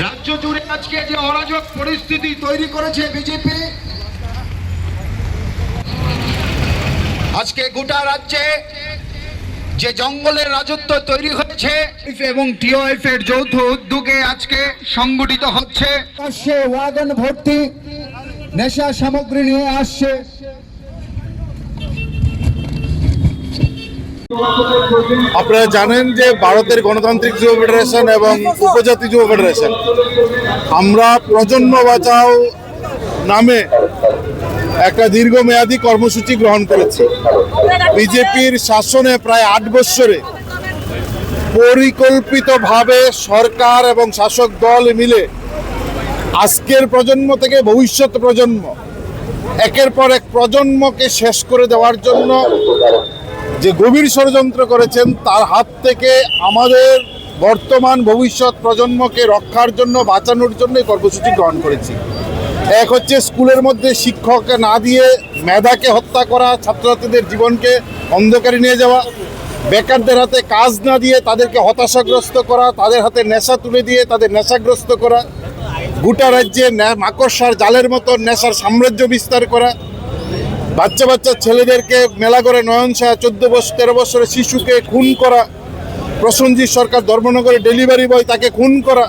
রাজ্য জুড়ে আজকে যে অরাজক পরিস্থিতি তৈরি করেছে বিজেপি, আজকে গোটা রাজ্যে যে জঙ্গলের রাজত্ব তৈরি হয়েছে এবং টিওএফ এর যৌথ উদ্যোগে আজকে সংগঠিত হচ্ছে। ওয়াগন ভর্তি নেশা সামগ্রী নিয়ে আসছে। আপনারা জানেন যে ভারতের গণতান্ত্রিক যুব ফেডারেশন এবং উপজাতি যুব ফেডারেশন আমরা প্রজন্ম বাঁচাও নামে একটা দীর্ঘমেয়াদী কর্মসূচি গ্রহণ করেছি। বিজেপির শাসনে প্রায় 8 বছরে পরিকল্পিতভাবে সরকার এবং শাসক দল মিলে আজকের প্রজন্ম থেকে ভবিষ্যৎ প্রজন্ম একের পর এক প্রজন্মকে শেষ করে দেওয়ার জন্য যে গভীর ষড়যন্ত্র করেছেন, তার হাত থেকে আমাদের বর্তমান ভবিষ্যৎ প্রজন্মকে রক্ষার জন্য, বাঁচানোর জন্য এই কর্মসূচি গ্রহণ করেছি। এক হচ্ছে স্কুলের মধ্যে শিক্ষককে না দিয়ে মেধাকে হত্যা করা, ছাত্রছাত্রীদের জীবনকে অন্ধকারে নিয়ে যাওয়া, বেকারদের হাতে কাজ না দিয়ে তাদেরকে হতাশাগ্রস্ত করা, তাদের হাতে নেশা তুলে দিয়ে তাদের নেশাগ্রস্ত করা, গোটা রাজ্যে মাকড়সার জালের মতো নেশার সাম্রাজ্য বিস্তার করা, বাচ্চা বাচ্চা ছেলেদেরকে মেলা করে নয়ন শাহ 13 বছরের শিশুকে খুন করা, প্রসেনজিৎ সরকার ধর্মনগরে ডেলিভারি বয় তাকে খুন করা,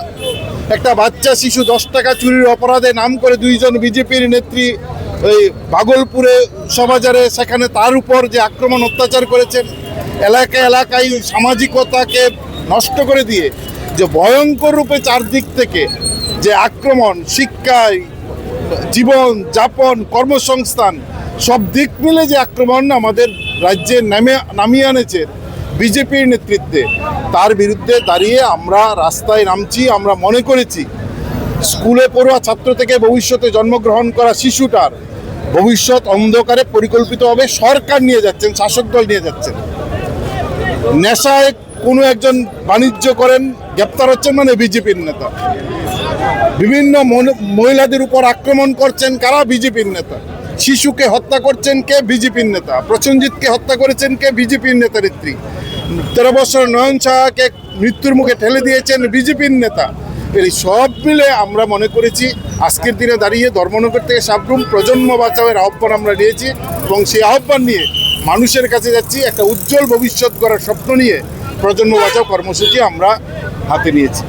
একটা বাচ্চা শিশু 10 টাকা চুরির অপরাধে নাম করে 2 জন বিজেপির নেত্রী ওই ভাগলপুরে সমাজারে সেখানে তার উপর যে আক্রমণ অত্যাচার করেছেন, এলাকায় এলাকায় সামাজিকতাকে নষ্ট করে দিয়ে যে ভয়ঙ্কর রূপে চারদিক থেকে যে আক্রমণ, শিক্ষায়, জীবন যাপন, কর্মসংস্থান সব দিক মিলে যে আক্রমণ আমাদের রাজ্যে নামিয়ে আনেছে বিজেপির নেতৃত্বে, তার বিরুদ্ধে দাঁড়িয়ে আমরা রাস্তায় নামছি। আমরা মনে করেছি স্কুলে পড়ুয়া ছাত্র থেকে ভবিষ্যতে জন্মগ্রহণ করা শিশুটার ভবিষ্যৎ অন্ধকারে পরিকল্পিতভাবে সরকার নিয়ে যাচ্ছেন, শাসক দল নিয়ে যাচ্ছেন। নেশায় কোনো একজন বাণিজ্য করেন, গ্রেপ্তার হচ্ছেন মানে বিজেপির নেতা। বিভিন্ন মহিলাদের উপর আক্রমণ করছেন কারা? বিজেপির নেতা। শিশুকে হত্যা করছেন কে? বিজেপির নেতা। প্রসেনজিৎকে হত্যা করেছেন কে? বিজেপির নেতা নেত্রী। 13 বছর নয়ন শাহকে মৃত্যুর মুখে ঠেলে দিয়েছেন বিজেপির নেতা। এই সব মিলে আমরা মনে করেছি আজকের দিনে দাঁড়িয়ে ধর্মনগর থেকে সাবরুম প্রজন্ম বাঁচাওয়ের আহ্বান আমরা নিয়েছি এবং সেই আহ্বান নিয়ে মানুষের কাছে যাচ্ছি। একটা উজ্জ্বল ভবিষ্যৎ গড়ার স্বপ্ন নিয়ে প্রজন্ম বাঁচাও কর্মসূচি আমরা হাতে নিয়েছি।